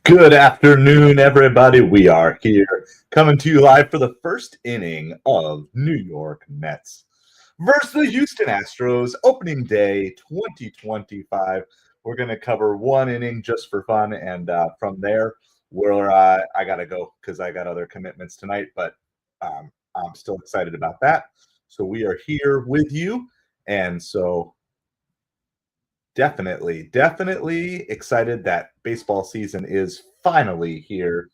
Good afternoon, everybody. We are here coming to you live for the first inning of New York Mets versus the Houston Astros, opening day 2025. We're going to cover one inning just for fun, and from there, I got to go because I got other commitments tonight, but I'm still excited about that. So we are here with you, and so definitely excited that baseball season is finally here.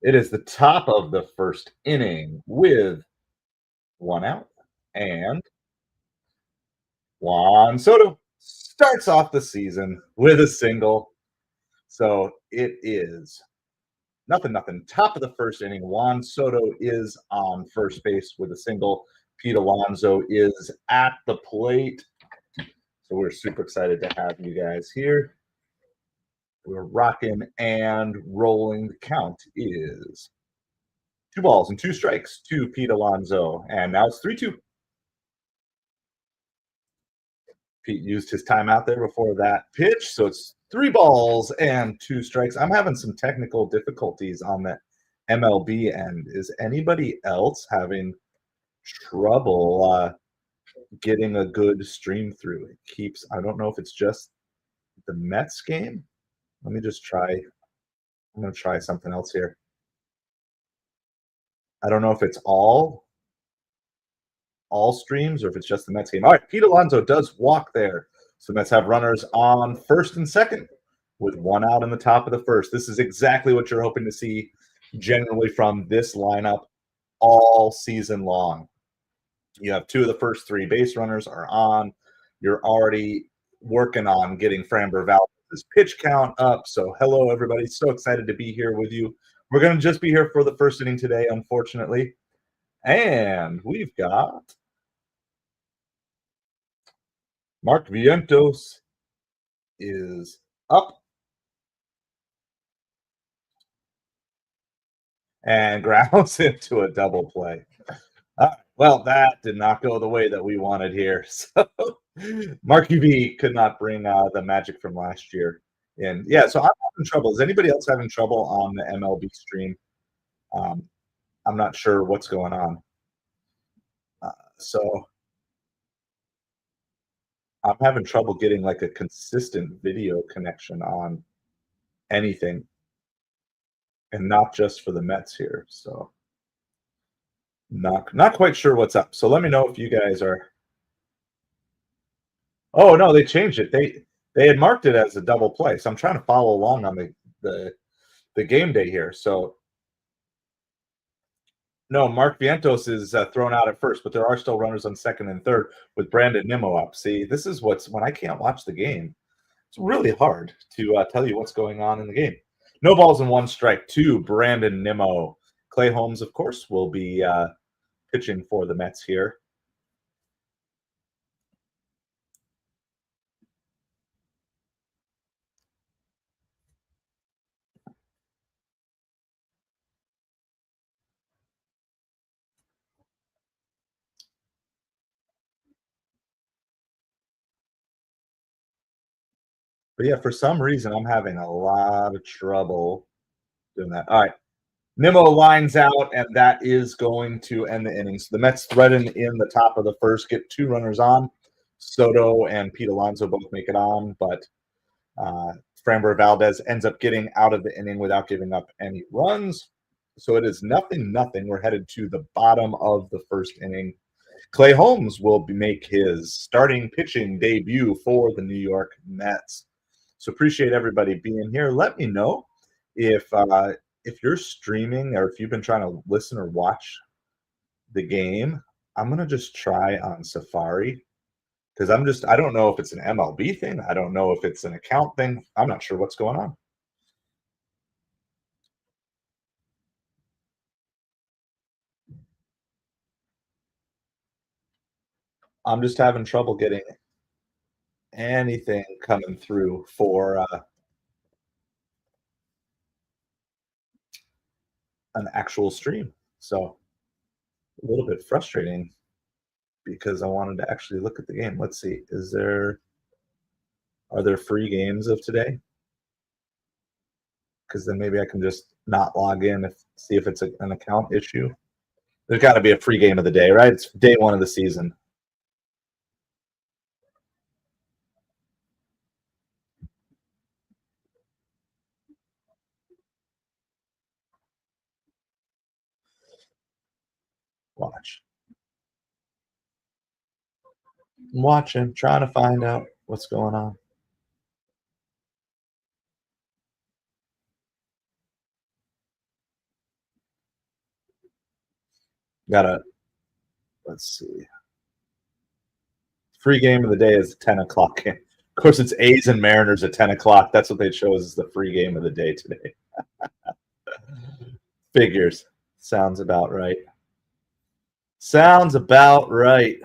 It is the top of the first inning with one out, and Juan Soto starts off the season with a single. So it is nothing. Top of the first inning. Juan Soto is on first base with a single. Pete Alonso is at the plate. So we're super excited to have you guys here. We're rocking and rolling. The count is 2 balls and 2 strikes to Pete Alonso. And now it's 3-2. Pete used his time out there before that pitch. So it's 3 balls and 2 strikes. I'm having some technical difficulties on the MLB end. Is anybody else having trouble getting a good stream through? It keeps, I don't know if it's just the Mets game. Let me just try. I'm going to try something else here. I don't know if it's all streams or if it's just the Mets game. All right, Pete Alonso does walk there. So Mets have runners on first and second with one out in the top of the first. This is exactly what you're hoping to see generally from this lineup all season long. You have 2 of the first 3 base runners are on. You're already working on getting Framber Valdez's pitch count up. So hello, everybody. So excited to be here with you. We're going to just be here for the first inning today, unfortunately. And we've got Mark Vientos is up and grounds into a double play. Well, that did not go the way that we wanted here. So Marky V could not bring the magic from last year. And yeah, so I'm having trouble. Is anybody else having trouble on the MLB stream? I'm not sure what's going on. So I'm having trouble getting like a consistent video connection on anything, and not just for the Mets here. So not quite sure what's up. So let me know if you guys are. Oh no, they changed it. They had marked it as a double play. So I'm trying to follow along on the game day here. So no, Mark Vientos is thrown out at first, but there are still runners on second and third with Brandon Nimmo up. See, this is what's when I can't watch the game. It's really hard to tell you what's going on in the game. No balls and 1 strike to Brandon Nimmo. Clay Holmes, of course, will be pitching for the Mets here. But yeah, for some reason, I'm having a lot of trouble doing that. All right. Nimmo lines out, and that is going to end the innings. The Mets threaten in the top of the first, get 2 runners on. Soto and Pete Alonso both make it on, but Framber Valdez ends up getting out of the inning without giving up any runs. So it is 0-0. We're headed to the bottom of the first inning. Clay Holmes will make his starting pitching debut for the New York Mets. So appreciate everybody being here. Let me know if you're streaming or if you've been trying to listen or watch the game. I'm going to just try on Safari because I don't know if it's an MLB thing. I don't know if it's an account thing. I'm not sure what's going on. I'm just having trouble getting anything coming through for an actual stream. So a little bit frustrating because I wanted to actually look at the game. Let's see. Are there free games of today? because then maybe I can just not log in and see if it's an account issue. There's got to be a free game of the day, right? It's day one of the season. Watch. I'm watching, trying to find out what's going on. Gotta, let's see. Free game of the day is 10 o'clock. Of course, it's A's and Mariners at 10 o'clock. That's what they chose as the free game of the day today. Figures. Sounds about right. Sounds about right.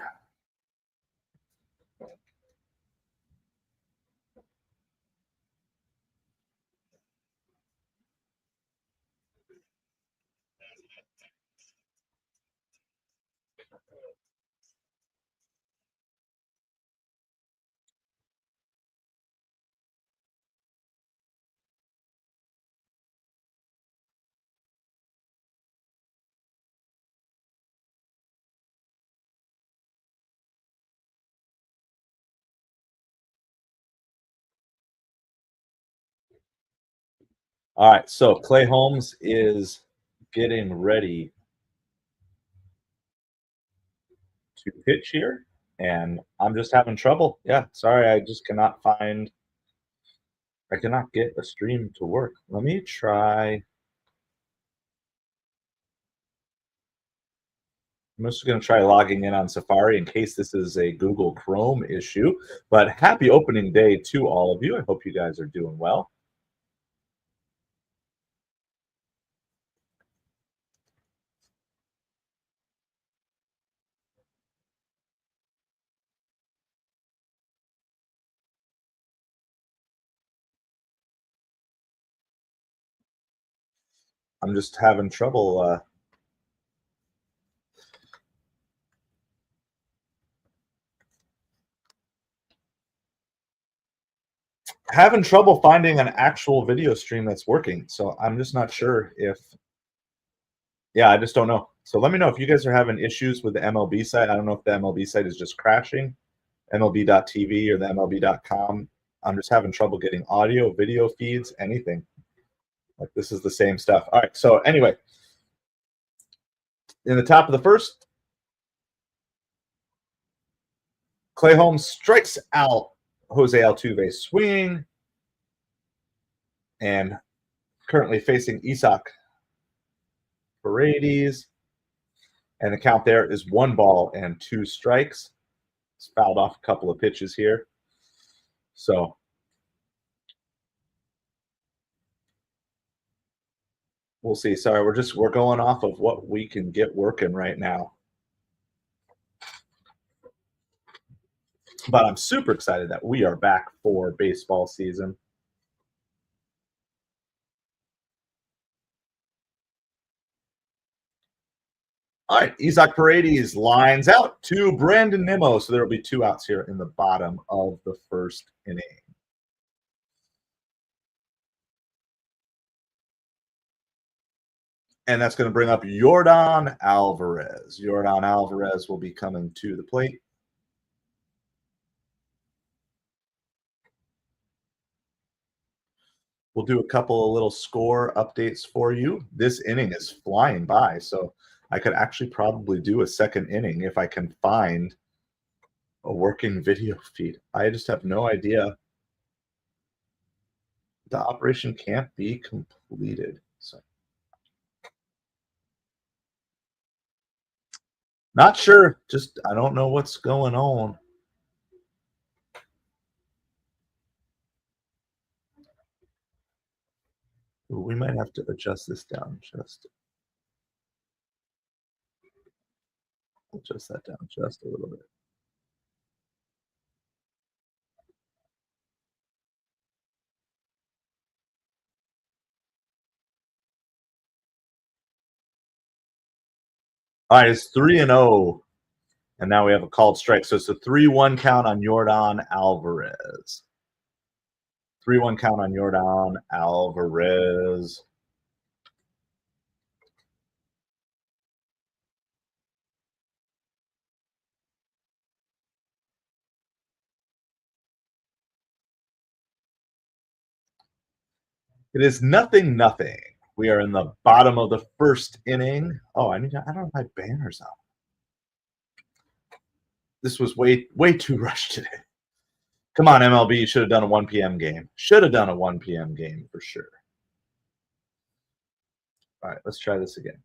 All right, so Clay Holmes is getting ready to pitch here, and I'm just having trouble. Yeah, sorry, I just cannot find. I cannot get a stream to work. Let me try. I'm just going to try logging in on Safari in case this is a Google Chrome issue. But happy opening day to all of you. I hope you guys are doing well. I'm just having trouble finding an actual video stream that's working. So I'm just not sure if, yeah, I just don't know. So let me know if you guys are having issues with the MLB site. I don't know if the MLB site is just crashing, MLB.tv or the MLB.com. I'm just having trouble getting audio, video feeds, anything. Like this is the same stuff. All right. So anyway, in the top of the first, Clay Holmes strikes out Jose Altuve swinging, and currently facing Isaac Paredes. And the count there is 1 ball and 2 strikes. He's fouled off a couple of pitches here. So we'll see. Sorry, we're going off of what we can get working right now. But I'm super excited that we are back for baseball season. All right, Isaac Paredes lines out to Brandon Nimmo. So there will be 2 outs here in the bottom of the first inning. And that's going to bring up Yordan Alvarez. Yordan Alvarez will be coming to the plate. We'll do a couple of little score updates for you. This inning is flying by, so I could actually probably do a second inning if I can find a working video feed. I just have no idea. The operation can't be completed. So not sure. Just I don't know what's going on. We might have to adjust this down just adjust that down just a little bit. All right, it's 3-0. And now we have a called strike. So it's a 3-1 count on Yordan Alvarez. 3-1 count on Yordan Alvarez. It is 0-0. We are in the bottom of the first inning. Oh, I don't have my banners up. This was way too rushed today. Come on, MLB, you should have done a 1 p.m. game. Should have done a 1 p.m. game for sure. All right, let's try this again.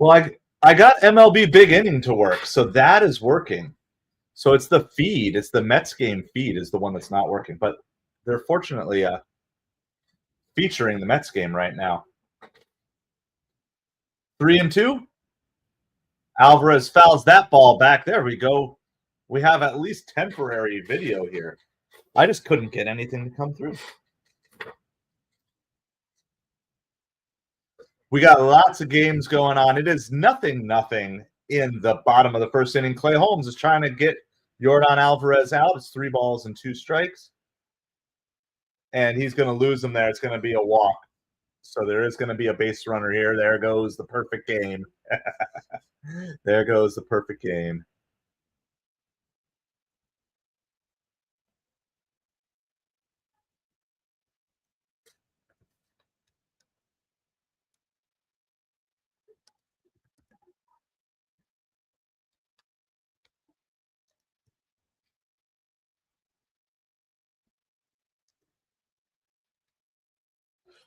Well, I got MLB Big Inning to work, so that is working. So it's the feed, it's the Mets game feed is the one that's not working, but they're fortunately featuring the Mets game right now. 3-2. Alvarez fouls that ball back. There we go. We have at least temporary video here. I just couldn't get anything to come through. We got lots of games going on. It is 0-0 in the bottom of the first inning. Clay Holmes is trying to get Yordan Alvarez out. It's 3 balls and 2 strikes. And he's going to lose them there. It's going to be a walk. So there is going to be a base runner here. There goes the perfect game. There goes the perfect game.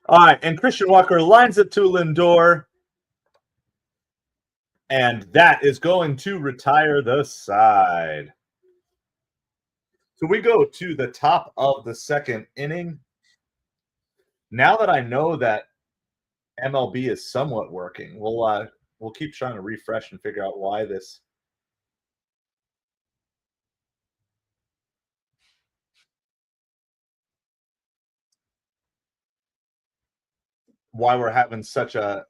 All right, and Christian Walker lines it to Lindor. And that is going to retire the side. So we go to the top of the second inning. Now that I know that MLB is somewhat working, we'll keep trying to refresh and figure out why we're having such a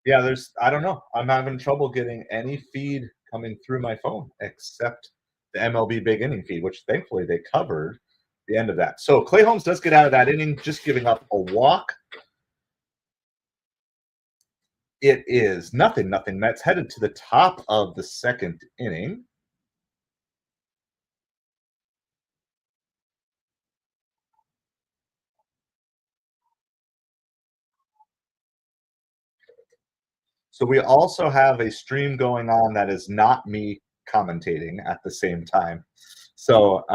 I don't know. I'm having trouble getting any feed coming through my phone except the MLB Big Inning feed, which thankfully they covered the end of that. So Clay Holmes does get out of that inning, just giving up a walk. It is 0-0 Mets headed to the top of the second inning. So we also have a stream going on that is not me commentating at the same time. So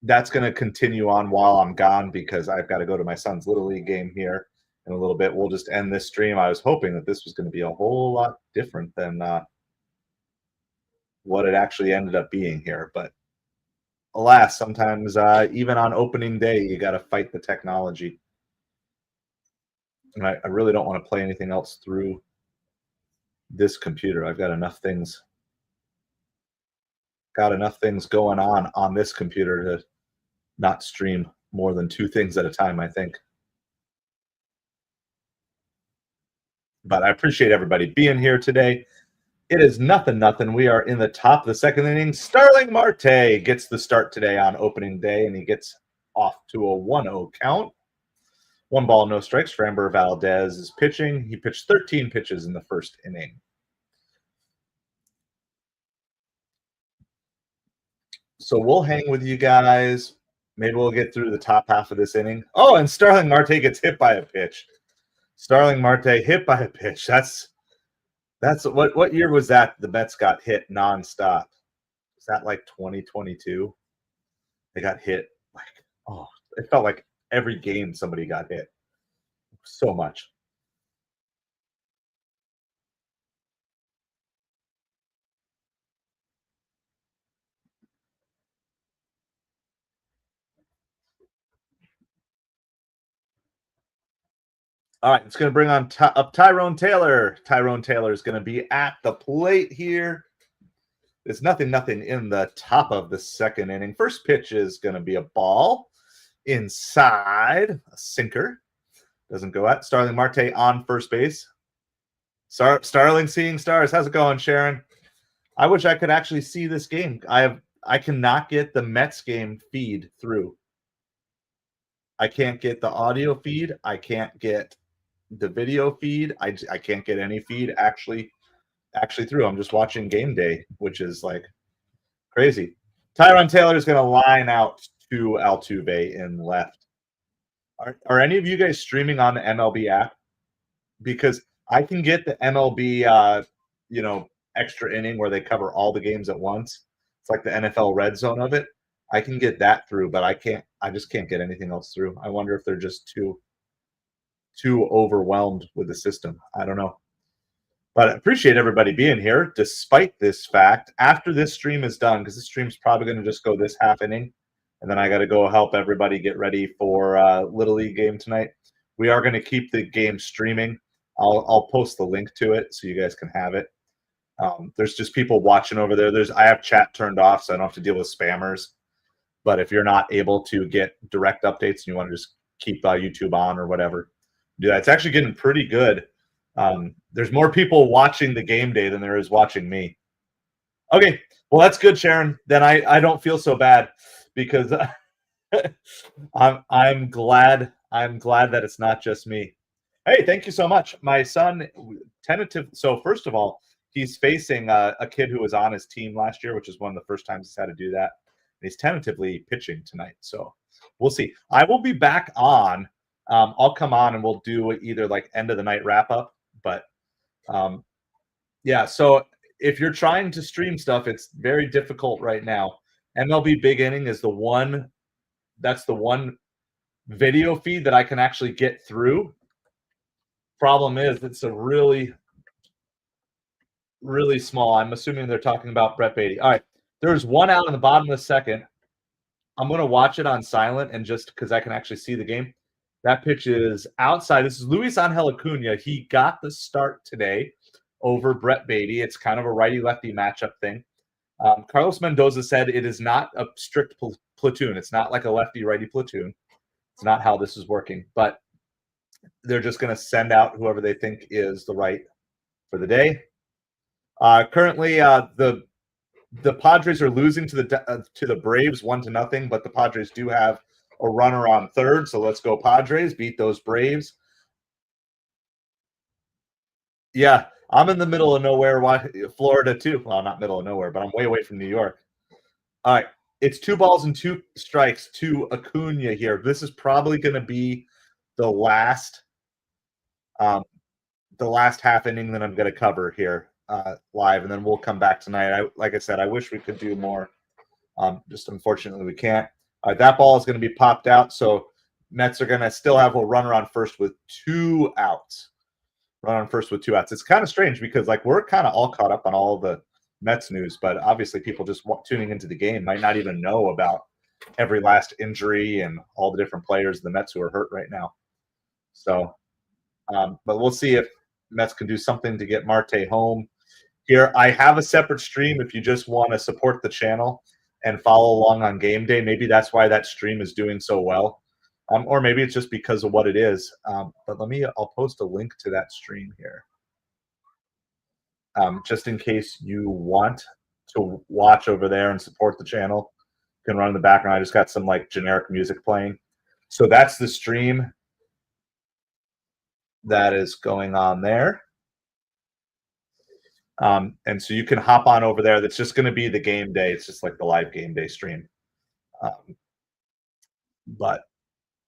that's going to continue on while I'm gone because I've got to go to my son's Little League game here in a little bit. We'll just end this stream. I was hoping that this was going to be a whole lot different than what it actually ended up being here. But alas, sometimes even on opening day, you got to fight the technology. And I really don't want to play anything else through this computer. I've got enough things going on this computer to not stream more than 2 things at a time, I think. But I appreciate everybody being here today. It is 0-0. We are in the top of the second inning. Starling Marte gets the start today on opening day, and he gets off to a 1-0 count. 1 ball, no strikes. Framber Valdez is pitching. He pitched 13 pitches in the first inning. So we'll hang with you guys. Maybe we'll get through the top half of this inning. Oh, and Starling Marte gets hit by a pitch. Starling Marte hit by a pitch. That's what year was that the Mets got hit nonstop? Was that like 2022? They got hit it felt like every game somebody got hit so much. All right, it's going to bring on up Tyrone Taylor. Tyrone Taylor is going to be at the plate here. There's nothing in the top of the second inning. First pitch is going to be a ball inside, a sinker. Doesn't go out. Starling Marte on first base. Starling seeing stars. How's it going, Sharon? I wish I could actually see this game. I cannot get the Mets game feed through. I can't get the audio feed. I can't get the video feed. I can't get any feed actually through. I'm just watching game day, which is like crazy. Tyron Taylor is going to line out to Altuve in left. Are any of you guys streaming on the MLB app? Because I can get the MLB, extra inning where they cover all the games at once. It's like the NFL red zone of it. I can get that through, but I just can't get anything else through. I wonder if they're just too overwhelmed with the system. I don't know. But I appreciate everybody being here despite this fact. After this stream is done, because this stream's probably going to just go this half inning, and then I got to go help everybody get ready for Little League game tonight. We are going to keep the game streaming. I'll post the link to it so you guys can have it. There's just people watching over there. I have chat turned off, so I don't have to deal with spammers. But if you're not able to get direct updates and you want to just keep YouTube on or whatever, do that. It's actually getting pretty good. There's more people watching the game day than there is watching me. Okay, well that's good, Sharon. Then I don't feel so bad because I'm glad that it's not just me. Hey, thank you so much. My son tentative. So first of all, he's facing a kid who was on his team last year, which is one of the first times he's had to do that. And he's tentatively pitching tonight, so we'll see. I will be back on. I'll come on and we'll do either like end of the night wrap up. But yeah, so if you're trying to stream stuff, it's very difficult right now. MLB Big Inning is the one. That's the one video feed that I can actually get through. Problem is, it's a really small. I'm assuming they're talking about Brett Beatty. All right, there's one out in the bottom of the second. I'm going to watch it on silent and just because I can actually see the game. That pitch is outside. This is Luis Angel Acuna. He got the start today over Brett Beatty. It's kind of a righty-lefty matchup thing. Carlos Mendoza said it is not a strict platoon. It's not like a lefty-righty platoon. It's not how this is working. But they're just going to send out whoever they think is the right for the day. Currently, the Padres are losing to the Braves 1-0, but the Padres do have a runner on third. So let's go Padres, beat those Braves. Yeah, I'm in the middle of nowhere, Florida too. Well, not middle of nowhere, but I'm way away from New York. All right, it's 2 balls and 2 strikes to Acuna here. This is probably going to be the last half inning that I'm going to cover here live, and then we'll come back tonight. Like I said, I wish we could do more. Just unfortunately, we can't. That ball is going to be popped out, so Mets are going to still have a runner on first with 2 outs. It's kind of strange because we're kind of all caught up on all the Mets news, but obviously people just tuning into the game might not even know about every last injury and all the different players of the Mets who are hurt right now. So, but we'll see if Mets can do something to get Marte home. Here, I have a separate stream if you just want to support the channel and follow along on game day. Maybe that's why that stream is doing so well. Or maybe it's just because of what it is. But I'll post a link to that stream here. Just in case you want to watch over there and support the channel. You can run in the background. I just got some generic music playing. So that's the stream that is going on there. And so you can hop on over there. That's just going to be the game day. It's just like the live game day stream. But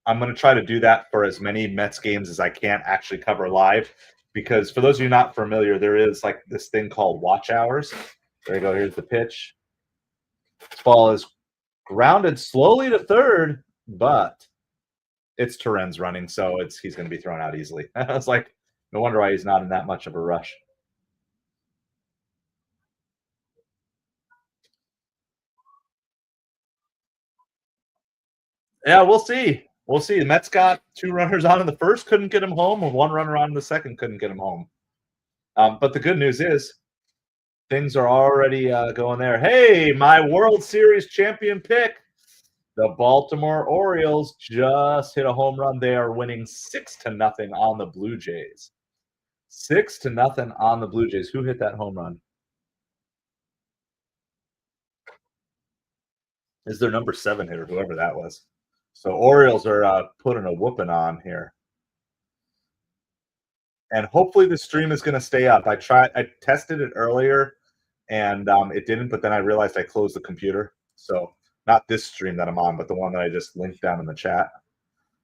I'm going to try to do that for as many Mets games as I can actually cover live. Because for those of you not familiar, there is this thing called watch hours. There you go. Here's the pitch. This ball is grounded slowly to third, but it's Terren's running, so he's going to be thrown out easily. I was like, no wonder why he's not in that much of a rush. Yeah, we'll see. we'll see. The Mets got 2 runners on in the first, couldn't get him home, and 1 runner on in the second, couldn't get him home. But the good news is things are already going there. Hey, my World Series champion pick. The Baltimore Orioles just hit a home run. They are winning 6-0 on the Blue Jays. 6-0 on the Blue Jays. Who hit that home run? Is their number 7 hitter, whoever that was. So Orioles are putting a whooping on here. And hopefully the stream is going to stay up. I tested it earlier, and it didn't, but then I realized I closed the computer. So not this stream that I'm on, but the one that I just linked down in the chat.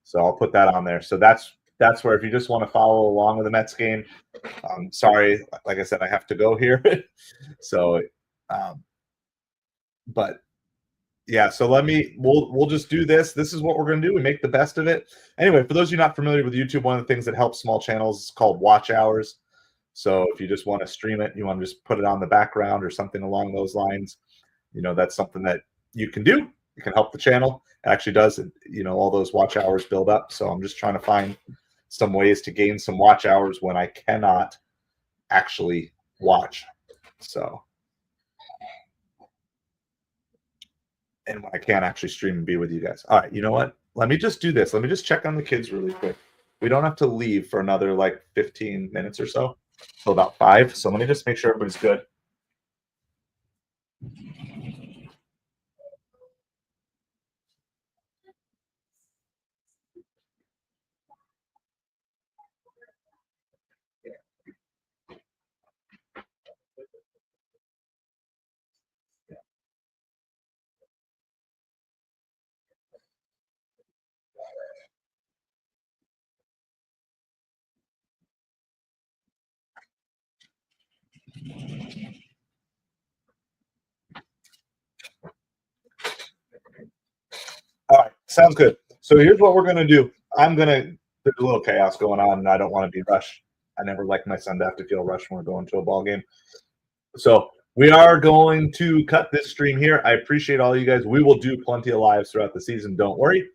So I'll put that on there. So that's where, if you just want to follow along with the Mets game, sorry, like I said, I have to go here. So, but yeah, so we'll just do this. This is what we're going to do. We make the best of it. Anyway, for those of you not familiar with YouTube, one of the things that helps small channels is called watch hours. So if you just want to stream it, you want to just put it on the background or something along those lines, that's something that you can do. It can help the channel. It actually does, all those watch hours build up. So I'm just trying to find some ways to gain some watch hours when I cannot actually watch. So, and when I can't actually stream and be with you guys. All right, you know what? Let me just do this. Let me just check on the kids really quick. We don't have to leave for another 15 minutes or so, till about 5. So let me just make sure everybody's good. All right, sounds good. So here's what we're going to do. There's a little chaos going on, and I don't want to be rushed. I never like my son to have to feel rushed when we're going to a ball game. So we are going to cut this stream here. I appreciate all you guys. We will do plenty of lives throughout the season. Don't worry.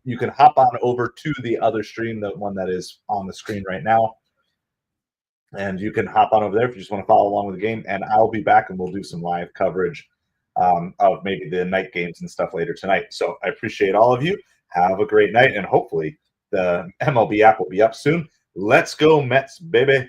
You can hop on over to the other stream, the one that is on the screen right now. And you can hop on over there if you just want to follow along with the game. And I'll be back, and we'll do some live coverage of maybe the night games and stuff later tonight. So I appreciate all of you. Have a great night, and hopefully the MLB app will be up soon. Let's go, Mets, baby.